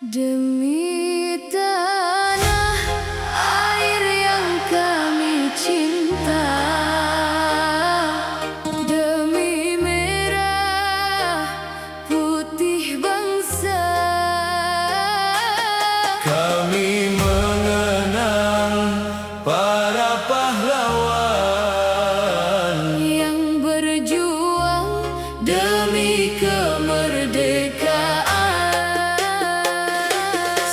Demi tanah air yang kami cinta, demi merah putih bangsa, kami mengenang para pahlawan yang berjuang demi kemerdekaan.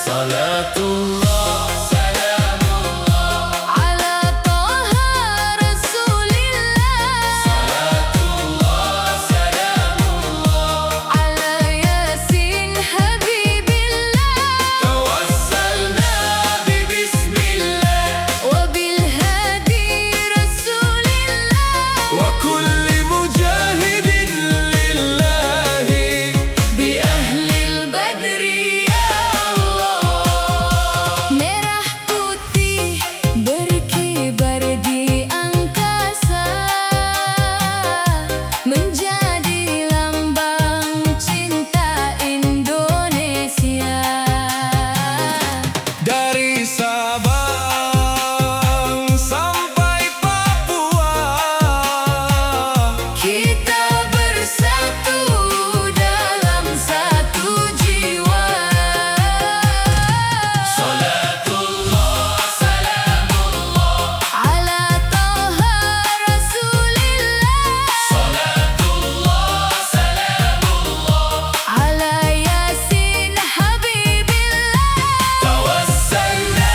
Salatullah, salamullah Ala Toha Rasulillah. Salatullah, salamullah Ala Yasin Habibillah. Tawassalna bismillah Wabil hadi Rasulillah. Wa kulli mujahidin lillahi Bi ahlil badri ya Allah. Merah putih berkibar di angkasa, menjadi lambang cinta Indonesia. Dari Sabang sampai Papua, Kita bersatu dalam satu jiwa. Salatullah, salamullah Ala Toha Rasulillah. Salatullah, salamullah Ala Yasin Habibillah. Tawassalna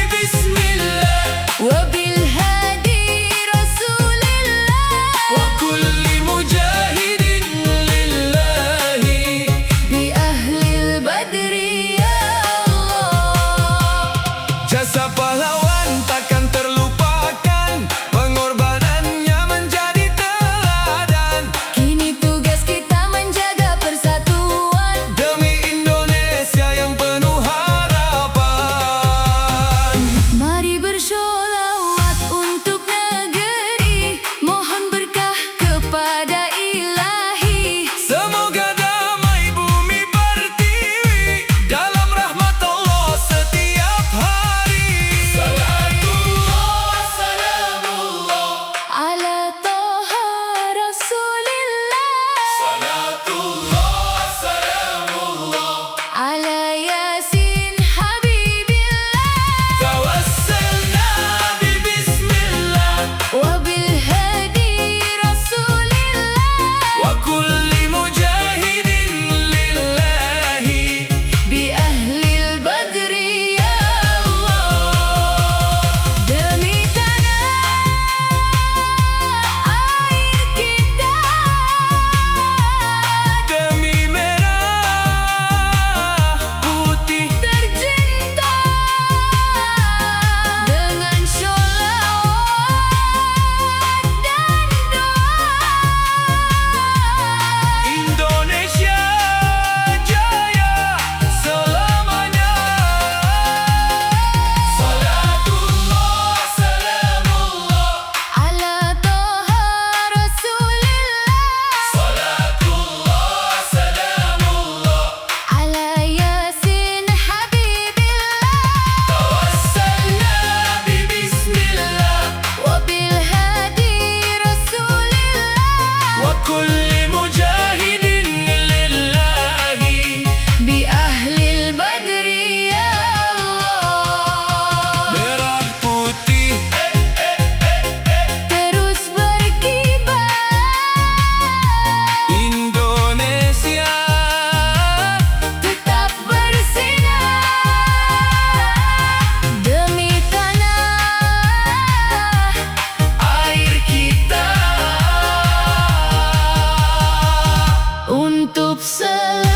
bismillah Wabil hadi Rasulillah. Wa kulli mujahidin lillahi Bi ahlil badri ya Allah. Jasa pahlawan takkan terlupakan, pengorbanannya menjadi teladan Kini tugas kita menjaga persatuan demi Indonesia yang penuh harapan. Mari bersolawat untuk negeri, mohon berkah kepada ilahi. Semoga damai bumi pertiwi dalam rahmat Allah setiap hari. Salatullah, salamullah Ala Toha Rasulillah. Salatullah, salamullah Ala Yasin Habibillah. Tawassalna bismillah Wabil hadi Rasulillah. Wa kulli mujahidin lillahi Bi ahlil badri ya Allah. Demi tanah air kita, demi merah putih tercinta, dengan sholawat dan doa, Indonesia jaya selamanya. Salatullah, salamullah ala Toha Rasulillah. Salatullah, salamullah Ala Yasin Habibillah. Tawassalna bismillah Wabil hadi Rasulillah. Wa kulli mujahidin lillahi Bi ahlil badri ya Allah. Merah putih Terus berkibar, Indonesia tetap bersinar, demi tanah air kita untuk selamanya.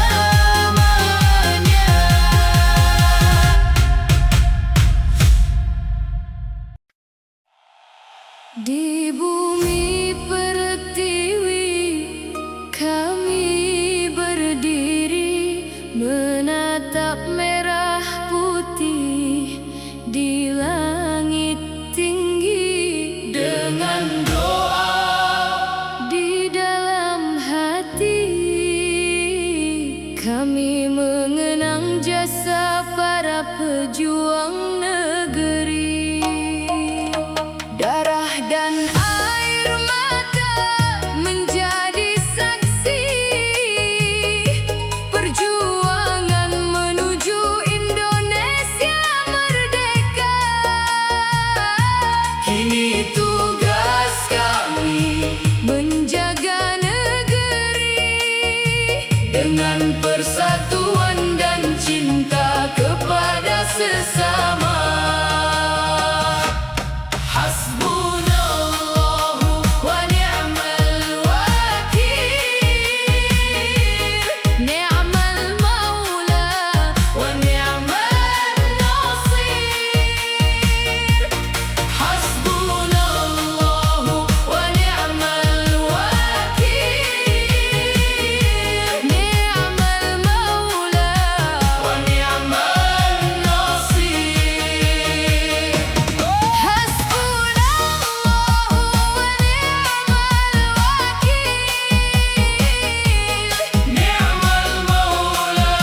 Di bumi pertiwi kami berdiri, menatap merah putih di langit tinggi. Dengan doa di dalam hati kami mengenang jasa para pejuang negeri. Darah dan air mata menjadi saksi perjuangan menuju Indonesia merdeka. Kini tugas kami Menjaga negeri dengan persatuan dan cinta kepada sesama. Hasbunallahu wa ni'mal wakil, ni'mal maula wa ni'mal nasir. Hasbunallahu wa ni'mal wakil, ni'mal maula wa ni'mal nasir. hasbunallahu wa ni'mal wakil, Ni'mal maula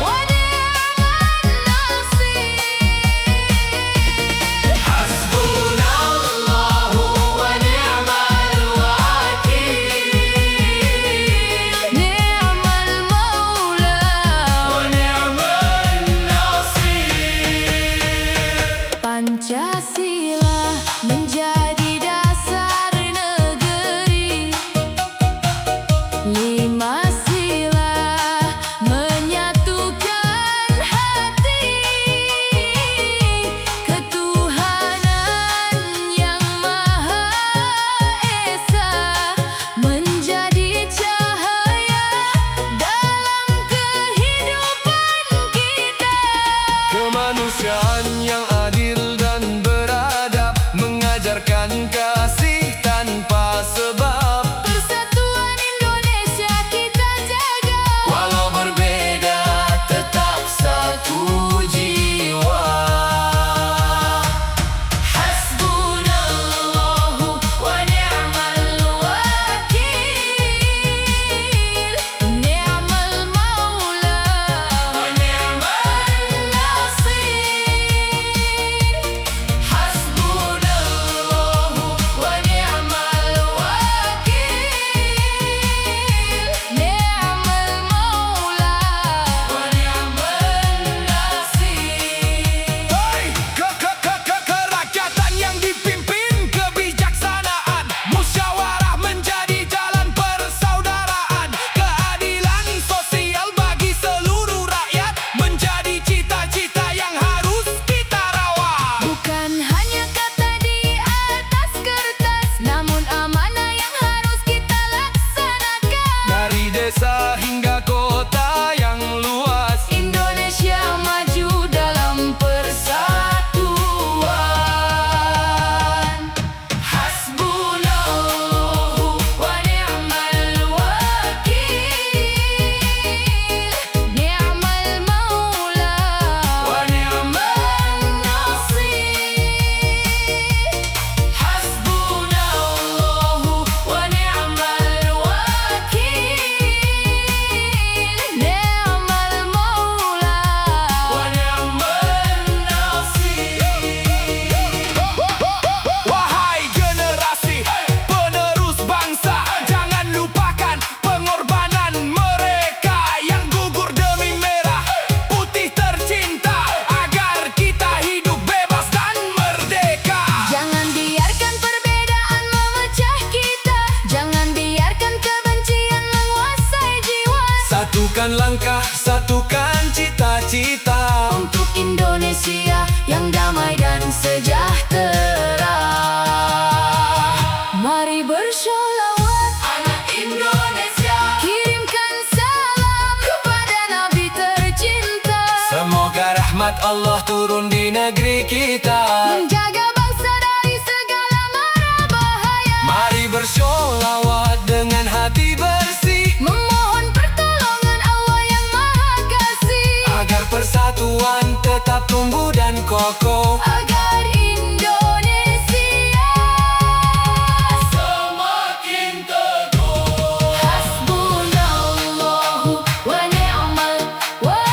wa ni'mal nasir. Hasbunallahu wa ni'mal wakil, Ni'mal maula wa ni'mal nasir. Pancasila menjadi dasar negeri. Lima sila menyatukan hati. Ketuhanan yang Maha Esa menjadi cahaya dalam kehidupan kita. Kemanusiaan yang adil dan beradab, mengajarkan kasih tanpa sebab. Persatuan Indonesia kita jaga. Walau berbeda tetap satu jiwa. Hasbunallahu wa ni'mal wakil, Ni'mal maula wa ni'mal nasir. Hasbunallahu wa ni'mal wakil, Ni'mal maula wa ni'mal nasir. Kerakyatan yang dipimpin kebijaksanaan, musyawarah menjadi jalan persaudaraan, keadilan sosial bagi seluruh rakyat menjadi cita-cita yang harus kita rawat. Bukan hanya kata di atas kertas, namun amanah yang harus kita laksanakan. Dari desa hingga kota yang luas, Indonesia maju dalam persatuan. hasbunallahu wa ni'mal wakil, Ni'mal maula wa ni'mal nasir. Hasbunallahu wa ni'mal wakil, Ni'mal maula wa ni'mal nasir. Wahai generasi penerus bangsa, jangan lupakan pengorbanan mereka yang gugur demi merah putih tercinta agar kita hidup bebas dan merdeka. Jangan biarkan perbedaan memecah kita. Jangan biarkan kebencian menguasai jiwa. Satukan langkah, satukan cita-cita Untuk Indonesia yang damai dan sejahtera. Mari bersholawat, anak Indonesia. kirimkan salam kepada Nabi tercinta. Semoga rahmat Allah turun di negeri kita. Menjaga bangsa dari segala mara bahaya. Mari bersholawat dengan hati bersih, Memohon pertolongan Allah yang Maha Kasih, agar persatuan tetap tumbuh dan kokoh. agar Indonesia Semakin teguh. hasbunallahu wa ni'mal wakil.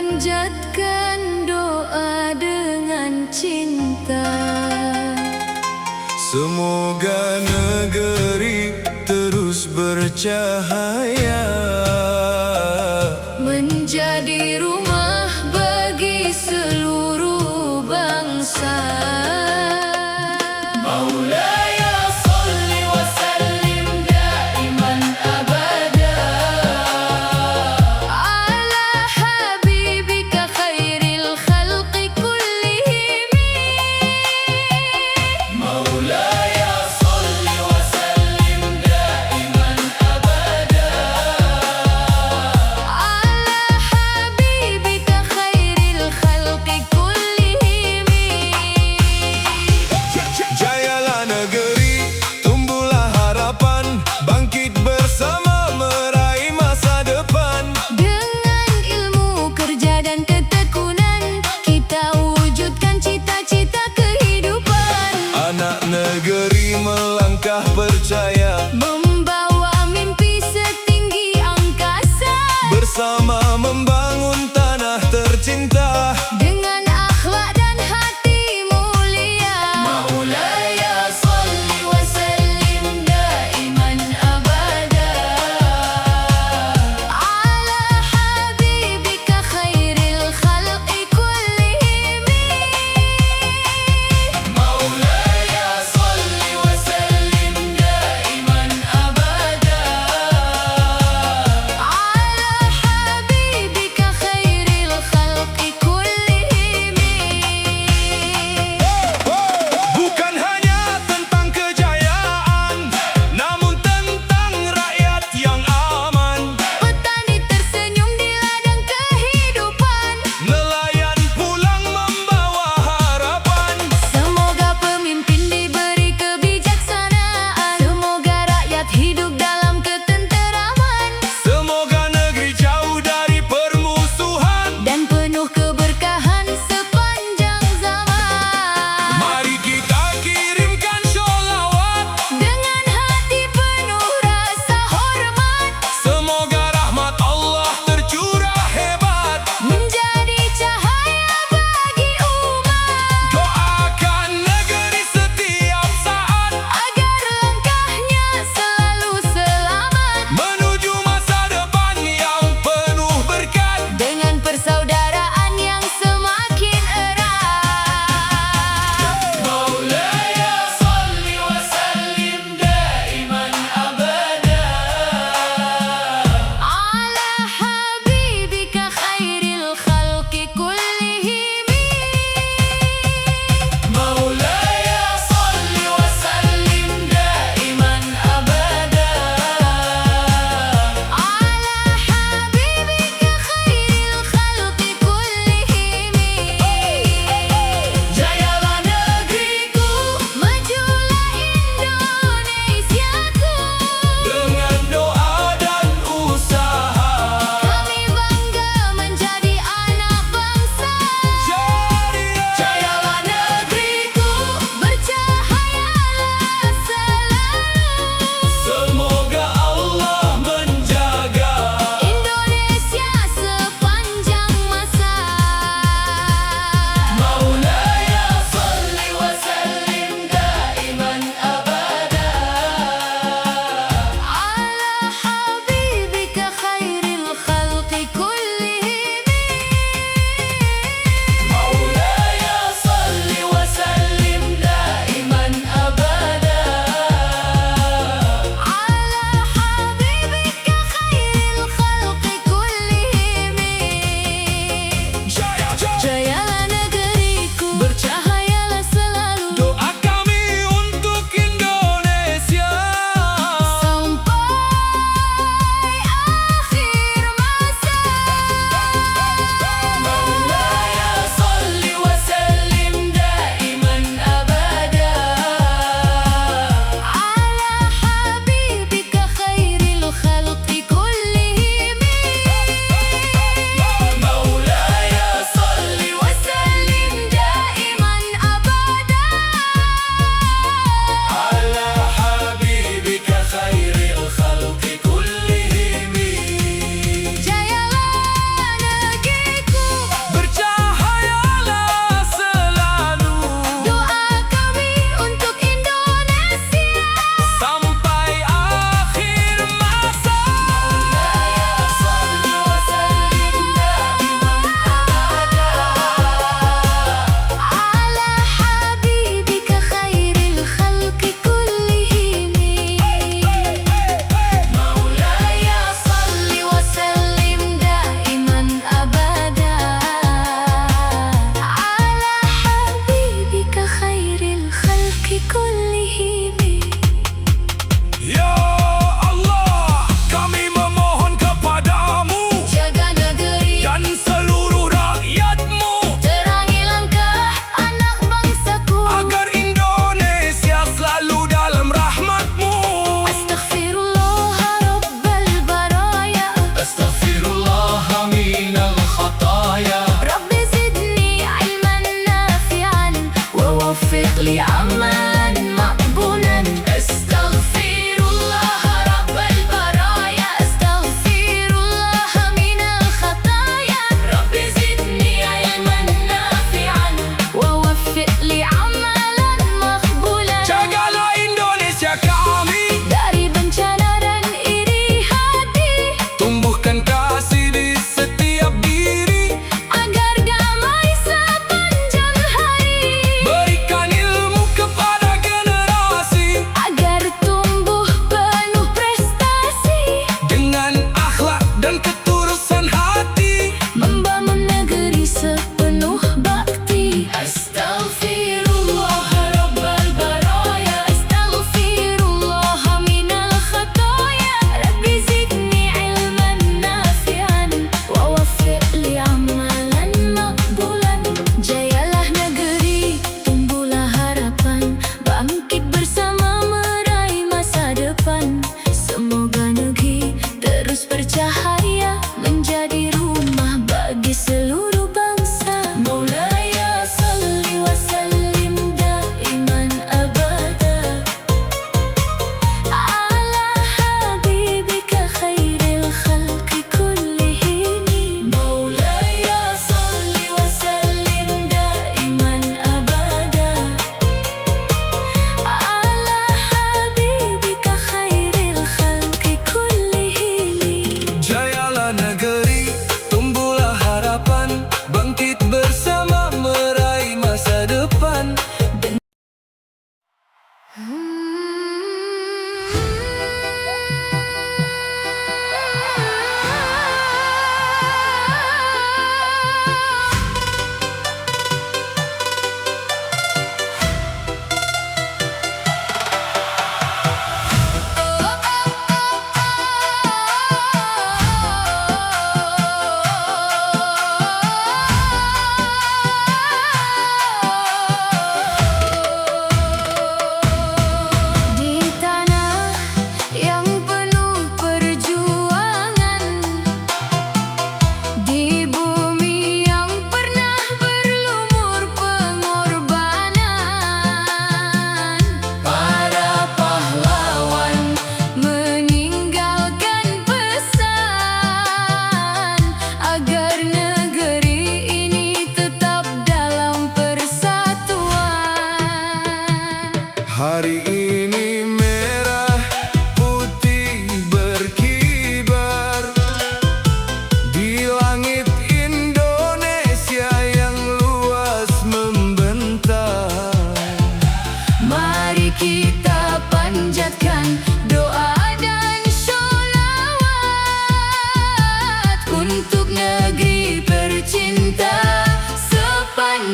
Panjatkan doa dengan cinta, semoga negeri terus bercahaya, menjadi rumah bagi seluruh bangsa. Maulaya sholli wa sallim daiman abada ala habibika khairil khalqi kullihim. Maulaya sholli wa sallim daiman abada ala habibika khairil khalqi kullihim.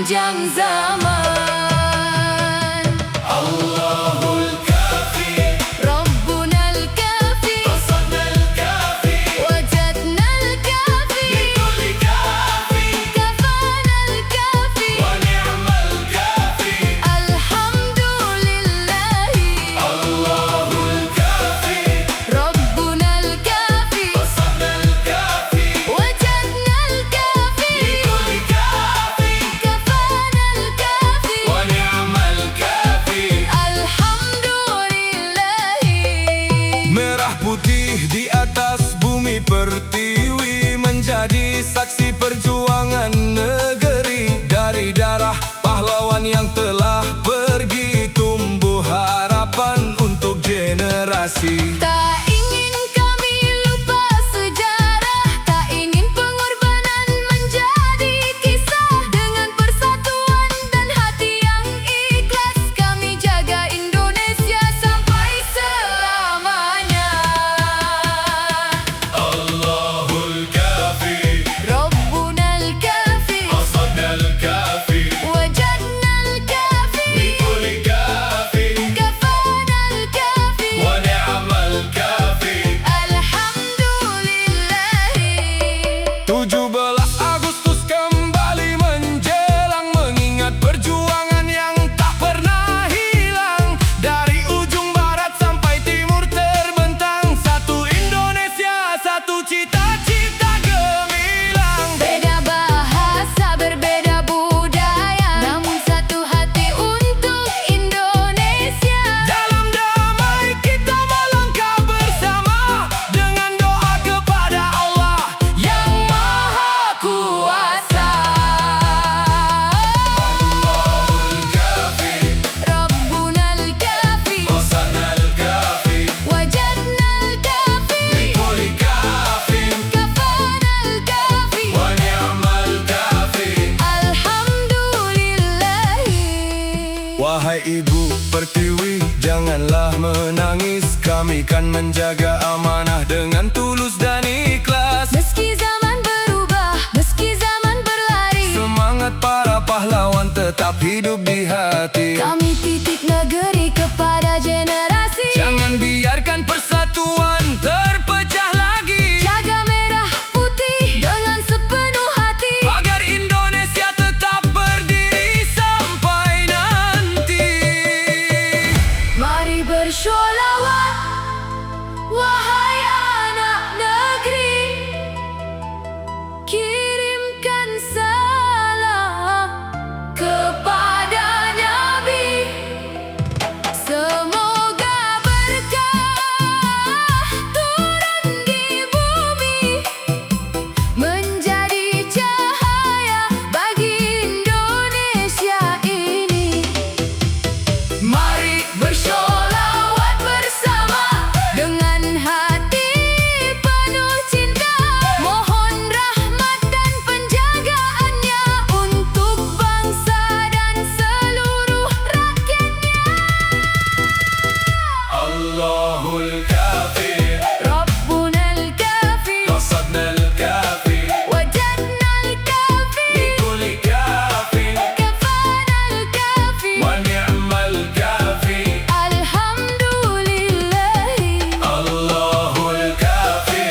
sepanjang zaman. Allahul Kafi, Rabbunal Kafi, Qasadnal Kafi, Wajadnal Kafi, Likulli Kafi, Kafanal Kafi, Wa ni'mal Kafi. Alhamdulillahi. Allahul Kafi, Rabbunal Kafi, Qasadnal Kafi, Wajadnal Kafi, Likulli Kafi, Kafanal Kafi, Wa ni'mal Kafi. Alhamdulillahi. Merah putih di atas bumi pertiwi, menjadi saksi perjuangan negeri. Dari darah pahlawan yang telah pergi, tumbuh harapan untuk generasi. Tak ingin kami lupa sejarah, tak ingin pengorbanan menjadi kisah. Dengan persatuan dan hati yang ikhlas, kami jaga Indonesia sampai selamanya. Allahul Kafi, Rabbunal Kafi, Qasadnal Kafi, Wajadnal Kafi, Likulli Kafi, Kafanal Kafi, Wa ni'mal Kafi. Alhamdulillahi. 17 Agustus kembali menjelang, mengingat perjuangan yang tak pernah hilang. Dari ujung barat sampai timur terbentang, satu Indonesia, satu cita-cita gemilang. Beda bahasa, berbeda budaya, namun satu hati untuk Indonesia. Dalam damai kita melangkah bersama, dengan doa kepada Allah yang Maha Kuasa. Allahul Kafi, Rabbunal Kafi, Qasadnal Kafi, Wajadnal Kafi, Likulli Kafi, Kafanal Kafi, Wa ni'mal Kafi. Alhamdulillahi. Wahai Ibu Pertiwi, janganlah menangis. Kami kan menjaga amanah dengan tulus dan ikhlas. Meski zaman berubah, meski zaman berlari, Semangat para pahlawan tetap hidup di hati. kami titip negeri kepada generasi. Jangan biarkan persatuan terpecah lagi, Jaga merah putih dengan sepenuh hati. agar Indonesia tetap berdiri sampai nanti. Mari bersholawat, wahai anak negeri, kirimkan salam kepada Nabi. Semoga berkah turun di bumi, menjadi cahaya bagi Indonesia ini. Mari bersholawat bersama dengan hati penuh cinta. Mohon rahmat dan penjagaannya untuk bangsa dan seluruh rakyatnya. Allahul Kafi, Rabbunal Kafi, Qasadnal Kafi, Wajadnal Kafi, Likulli Kafi, Kafanal Kafi, Wa ni'mal Kafi. Alhamdulillahi. Allahul Kafi,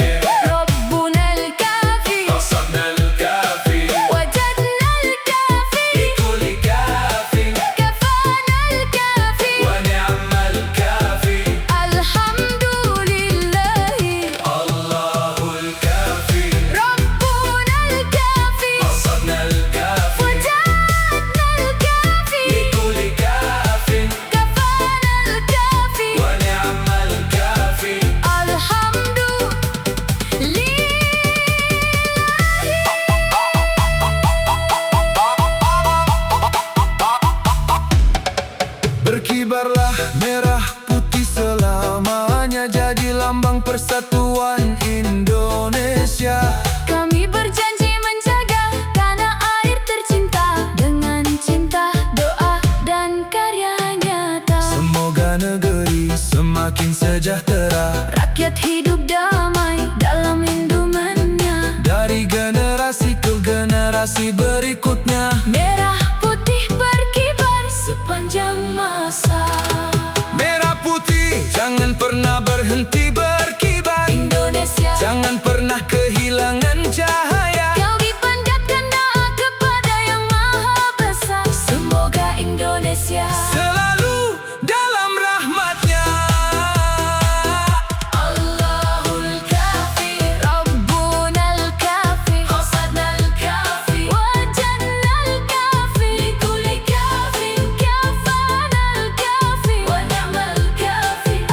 Rabbunal Kafi, Qasadnal Kafi, Wajadnal Kafi, Likulli Kafi, Kafanal Kafi, Wa ni'mal Kafi. Alhamdulillahi. Allahul Kafi, Rabbunal Kafi, Qasadnal Kafi, Wajadnal Kafi, Likulli Kafi, Kafanal Kafi, Wa ni'mal Kafi. Berkibarlah merah putih selamanya, jadi lambang persatuan Indonesia. Kami berjanji menjaga tanah air tercinta dengan cinta, doa, dan karya nyata. Semoga negeri semakin sejahtera, Rakyat hidup damai dalam lindungannya. dari generasi ke generasi berikutnya. Merah putih pernah berhenti berkibar. Indonesia, Jangan pernah kehilangan cahaya. kau dipanjatkan doa kepada yang maha besar. Semoga Indonesia Selalu dalam rahmatnya. Allahul Kafi, Rabbunal Kafi, Qasadnal Kafi, Wajadnal Kafi, Likulli kafin, Kafanal Kafi, Wa ni'mal Kafi.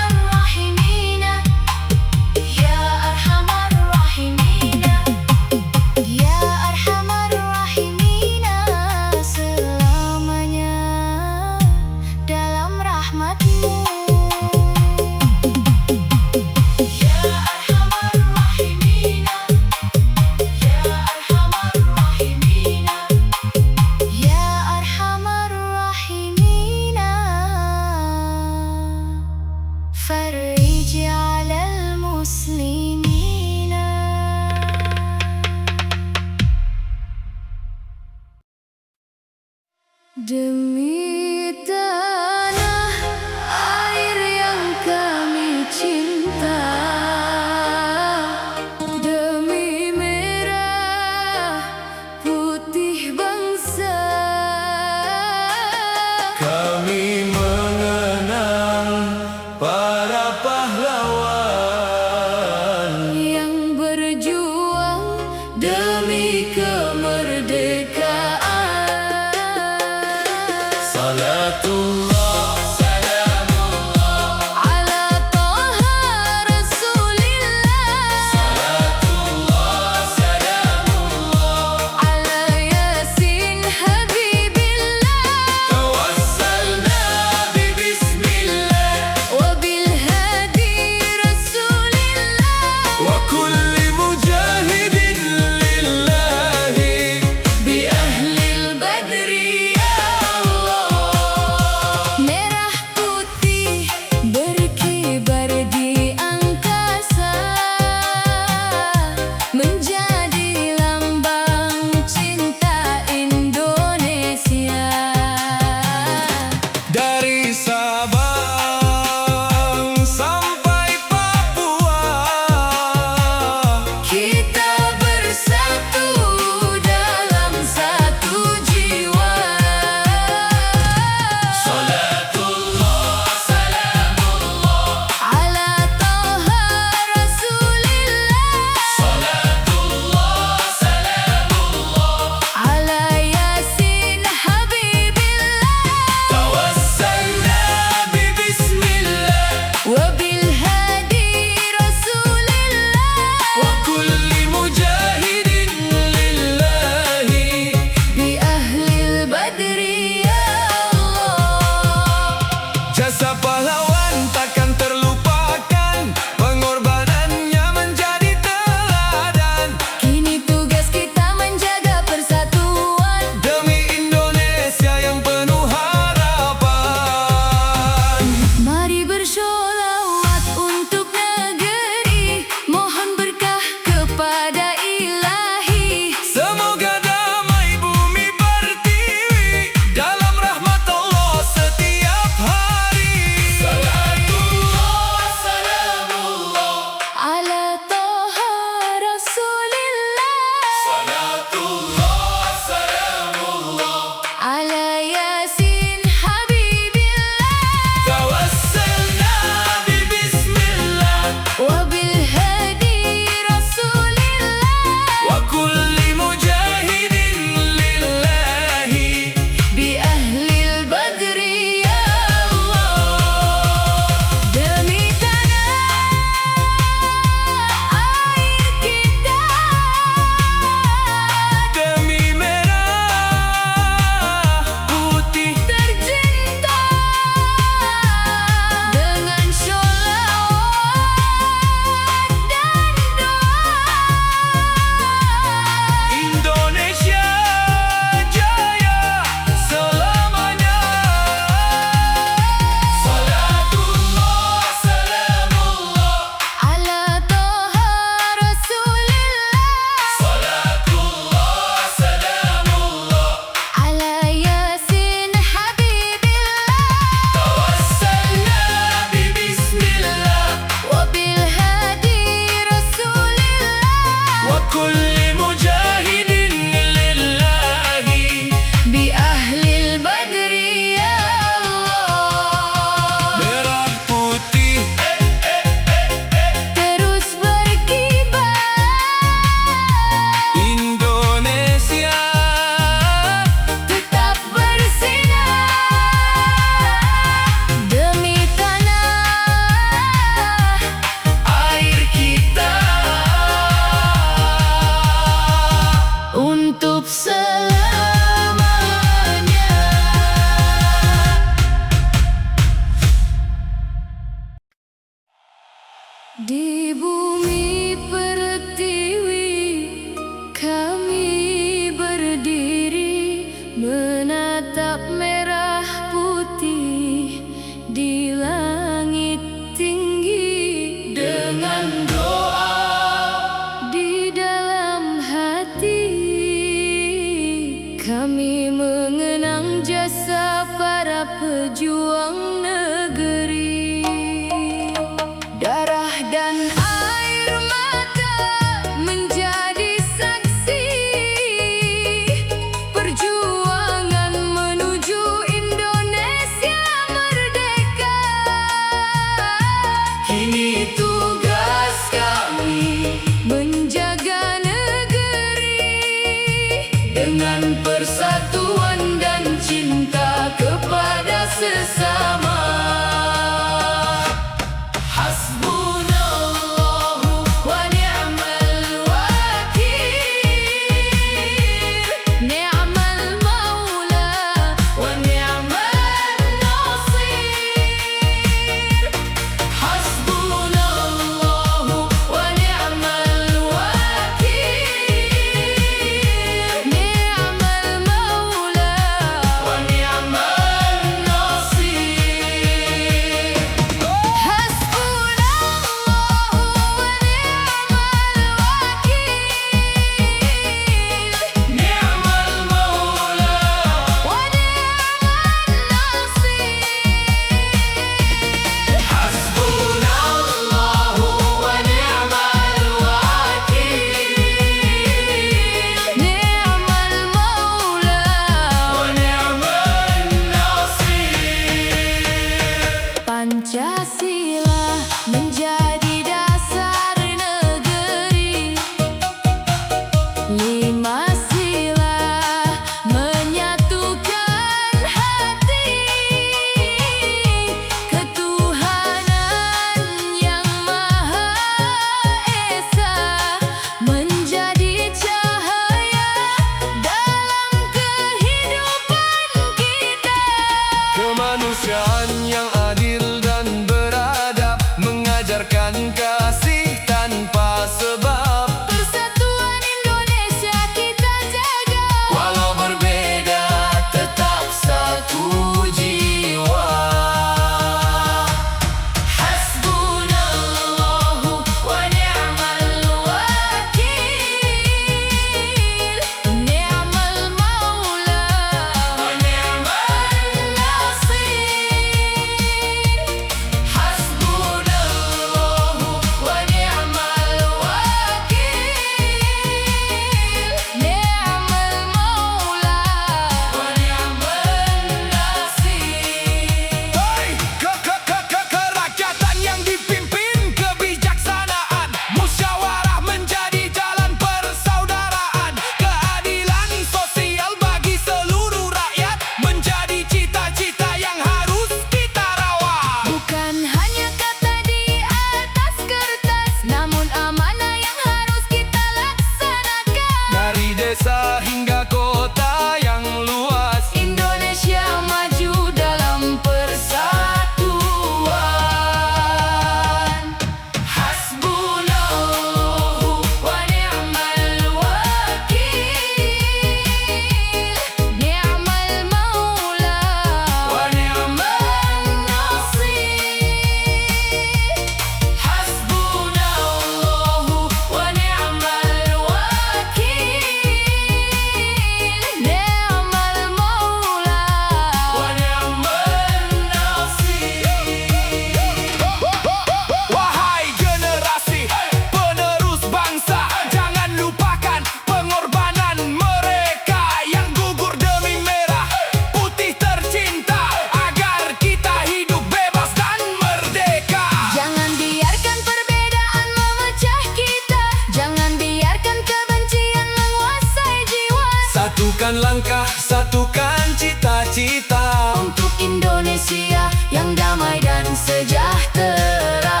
melangkah, satukan cita-cita untuk Indonesia yang damai dan sejahtera.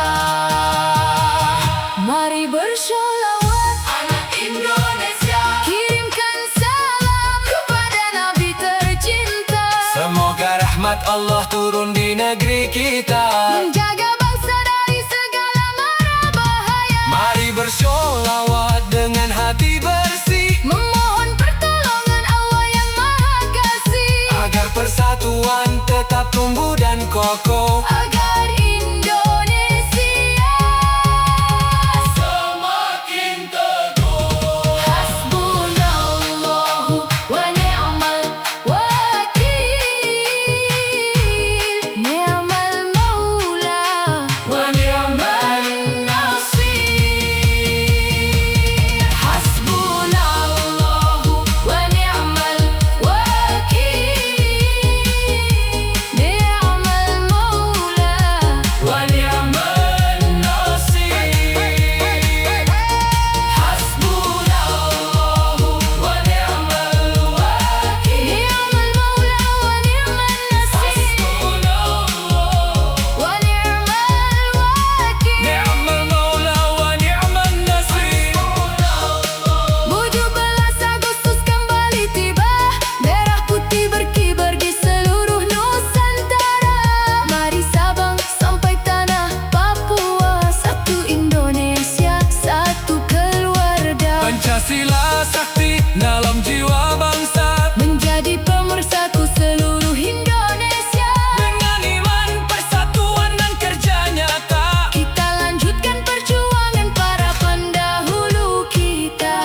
Mari bersolawat anak Indonesia, kirimkan salam kepada Nabi tercinta. Semoga rahmat Allah turun di negeri kita, menjaga bangsa dari segala mara bahaya. Mari bersolawat dengan hati bersih, memohon pertolongan Allah yang Maha Kasih, agar persatuan tetap tumbuh dan kokoh, agar Indonesia semakin teguh. Hasbunallahu wa ni'mal wakil, ni'mal maula Wa ni'mal nasir. Hasbunallahu wa ni'mal wakil, ni'mal maula wa ni'mal nasir. Hasbunallahu wa ni'mal wakil, ni'mal maula wa ni'mal nasir, Hasbunallah, wa ni'mal wakil. ni'mal maula wa ni'mal nasir. 17 Agustus kembali tiba, merah putih berkibar di seluruh Nusantara. Mari Sabang sampai tanah Papua, satu Indonesia, satu keluarga, Pancasila sakti dalam jiwa bangsa, menjadi pemersatu seluruh Indonesia. dengan iman, persatuan dan kerja nyata, Kita lanjutkan perjuangan para pendahulu kita.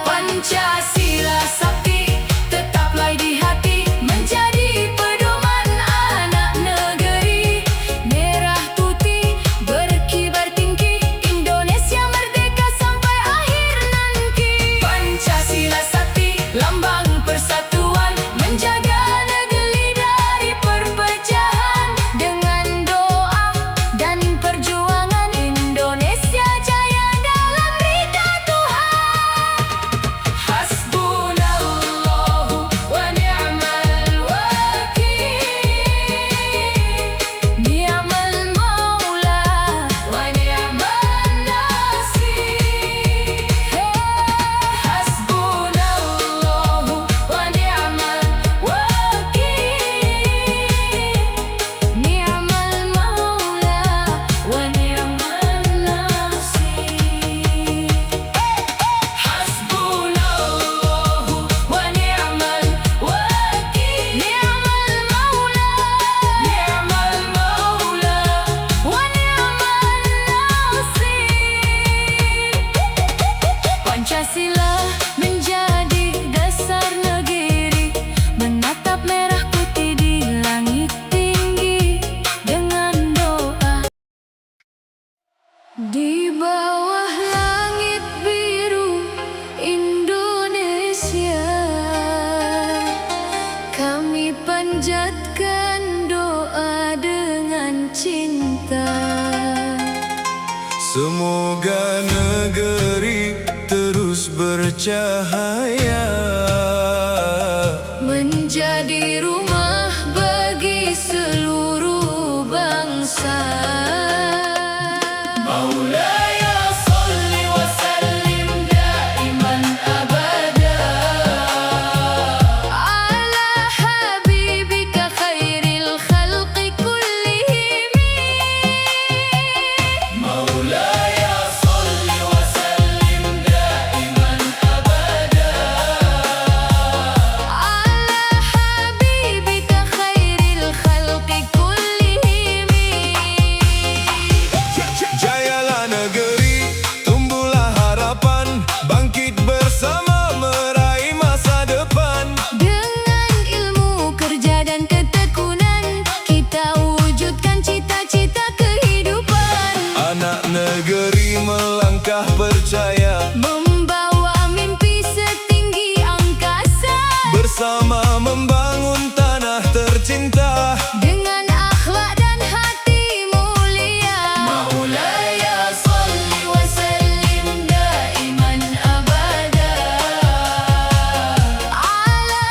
Pancasila sakti tetaplah di hati, menjadi pedoman anak negeri. Merah putih berkibar tinggi, Indonesia merdeka sampai akhir nanti. Pancasila sakti lambang persatuan, menjaga negeri dari perpecahan. Dengan doa dan perjuangan, Indonesia jaya dalam ridha Tuhan. Hasbunallahu wa ni'mal wakil, ni'mal maula wa ni'mal nasir. Hasbunallahu wa ni'mal wakil, ni'mal maula wa ni'mal nasir. Hasbunallahu wa ni'mal wakil, ni'mal maula, ni'mal maula. wa ni'mal nasir. Pancasila menjadi dasar negeri, menatap merah putih di langit tinggi. Dengan doa di bawah langit biru Indonesia, kami panjatkan doa dengan cinta. Semoga negeri terus bercahaya, Menjadi rumah bagi seluruh bangsa. Maulaya salli wa sallim daiman abada Ala habibika khairil khalqi kullihim. Maulaya salli wa sallim daiman abada Ala habibika khairil khalqi kullihim. Jayalah negeri, tumbuhlah harapan, bangkit bersama meraih masa depan. Dengan ilmu kerja dan ketekunan, kita wujudkan cita-cita kehidupan. Anak negeri melangkah percaya, Membawa mimpi setinggi angkasa, bersama membangun tanah tercinta. dengan akhlak dan hati mulia. Maulaya Salli wa sallim daiman abada Ala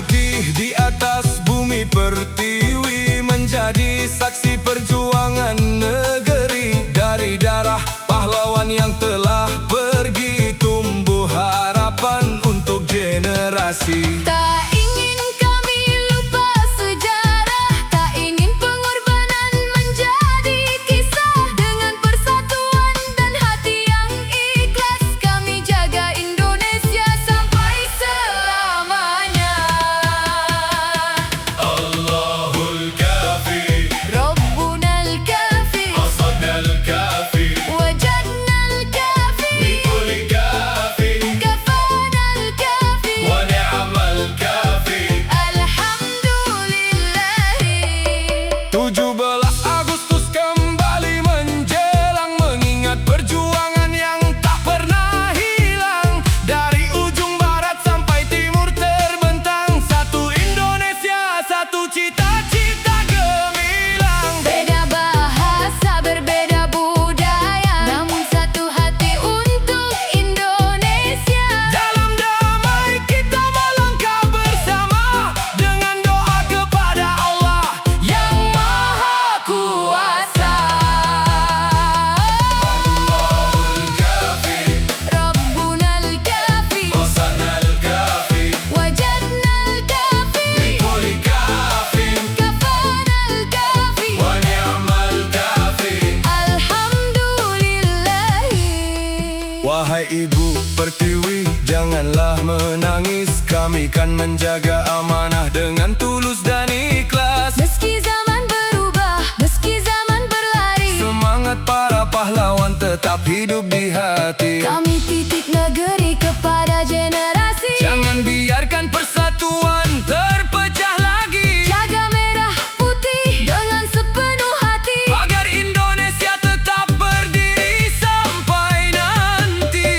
putih di atas bumi pertiwi, menjadi saksi perjuangan negeri. Dari darah pahlawan yang telah pergi, tumbuh harapan untuk generasi. Tak ingin kami lupa sejarah, tak ingin pengorbanan menjadi kisah. Dengan persatuan dan hati yang ikhlas, kami jaga Indonesia sampai selamanya. Allahul Kafi, Rabbunal Kafi, Qasadnal Kafi, Wajadnal Kafi, Likulli Kafi, Kafanal Kafi, wa ni'mal Kafi. Alhamdulillahi. 17 Agustus kembali menjelang, mengingat perjuangan yang tak pernah hilang. Dari ujung barat sampai timur terbentang, satu Indonesia, satu cita-cita gemilang. Beda bahasa, berbeda budaya, namun satu hati untuk Indonesia. Dalam damai kita melangkah bersama, dengan doa kepada Allah yang Maha Kuasa. Allahul Kafi, Rabbunal Kafi, Qasadnal Kafi, Wajadnal Kafi, Likulli Kafi, Kafanal Kafi, wa ni'mal Kafi. Alhamdulillahi. Wahai Ibu Pertiwi, janganlah menangis. Kami kan menjaga amanah dengan tulus dan ikhlas. Meski zaman berubah, meski zaman berlari, Semangat para pahlawan tetap hidup di hati. kami titip negeri kepada generasi. Jangan biarkan persatuan terpecah lagi, Jaga merah putih dengan sepenuh hati. agar Indonesia tetap berdiri sampai nanti.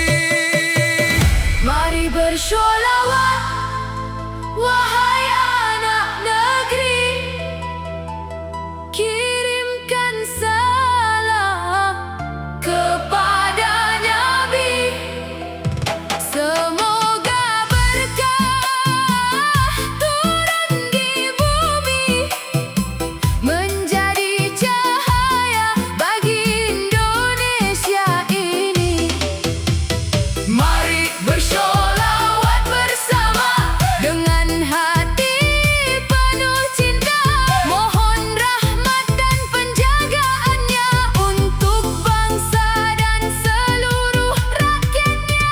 Mari bersholawat, wahai anak negeri, kirimkan salam kepada Nabi. Semoga berkah turun di bumi, menjadi cahaya bagi Indonesia ini. Mari bersholawat bersama dengan hati penuh cinta. Mohon rahmat dan penjagaannya untuk bangsa dan seluruh rakyatnya.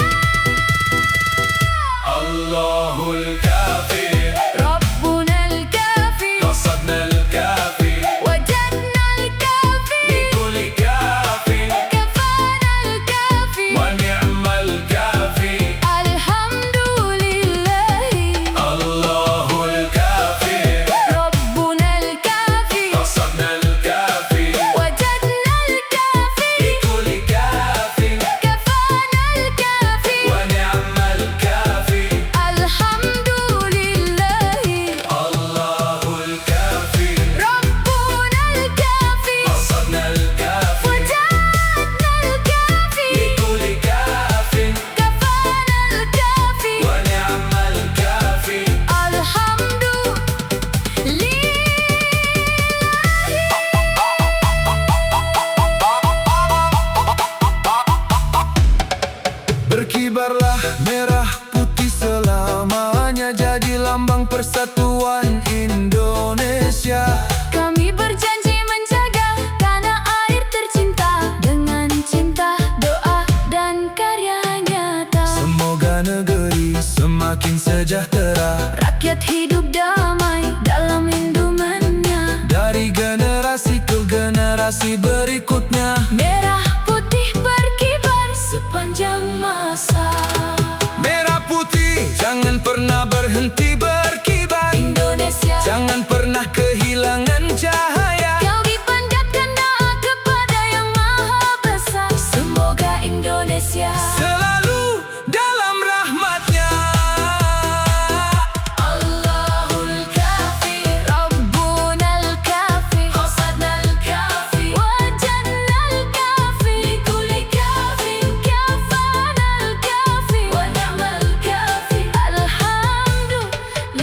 Allahul Kafi, Rabbunal Kafi, Qasadnal Kafi, Wajadnal Kafi, Likulli Kafi, Kafanal Kafi, wa ni'mal Kafi. Alhamdulillahi. Allahul Kafi, Rabbunal Kafi, Qasadnal Kafi, Wajadnal Kafi, Likulli Kafi, Kafanal Kafi, wa ni'mal Kafi. Alhamdulillahi. Allahul Kafi, Rabbunal Kafi, Qasadnal Kafi, Wajadnal Kafi, Likulli Kafi, Kafanal Kafi, wa ni'mal Kafi. Berkibarlah merah putih selamanya, jadi lambang persatuan Indonesia. Kami berjanji menjaga tanah air tercinta dengan cinta, doa, dan karya nyata. Semoga negeri semakin sejahtera, Rakyat hidup damai dalam lindungannya. dari generasi ke generasi berikutnya. Merah putih berkibar sepanjang masa. Merah putih jangan pernah berhenti berkibar, Indonesia, jangan pernah kehilangan cahaya. kau dipanjatkan doa kepada Yang Maha Besar. Semoga Indonesia Selalu dalam rahmatnya. Allahul Kafi, Rabbunal Kafi, Qasadnal Kafi, Wajadnal Kafi, Likulli Kafi, Kafanal Kafi, wa ni'mal Kafi. Alhamdulillah.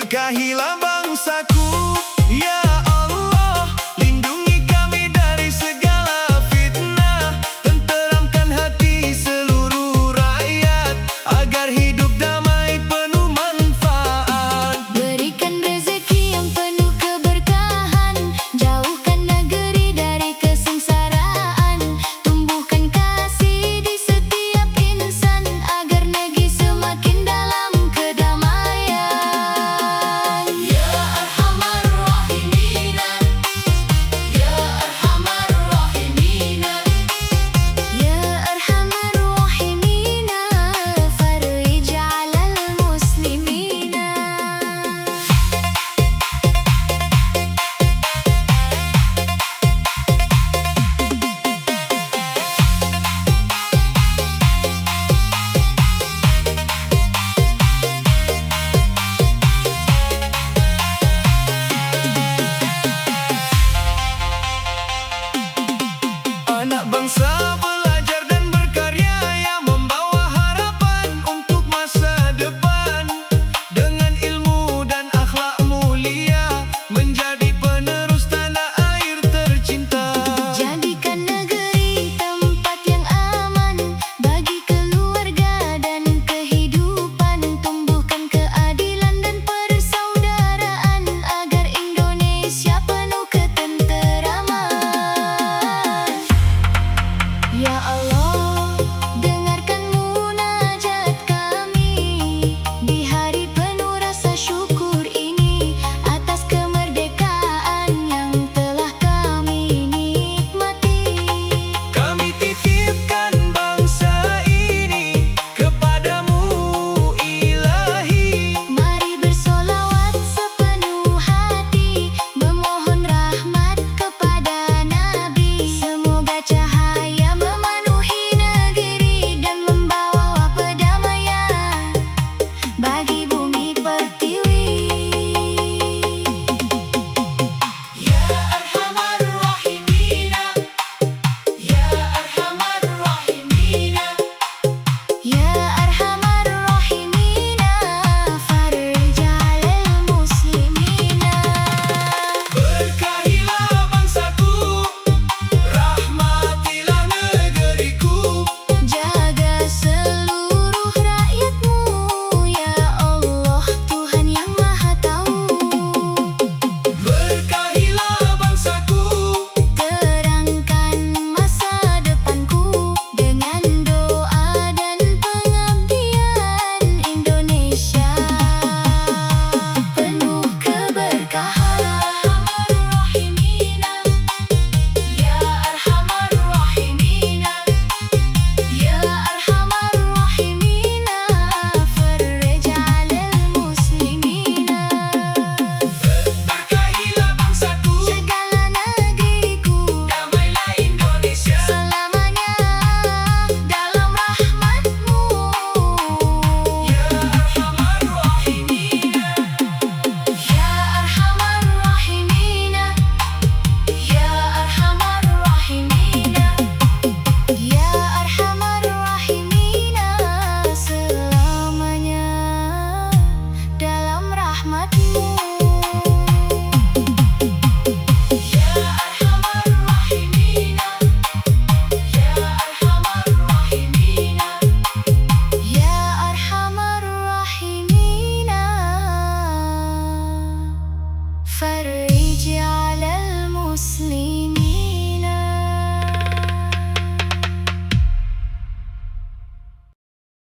berkahilah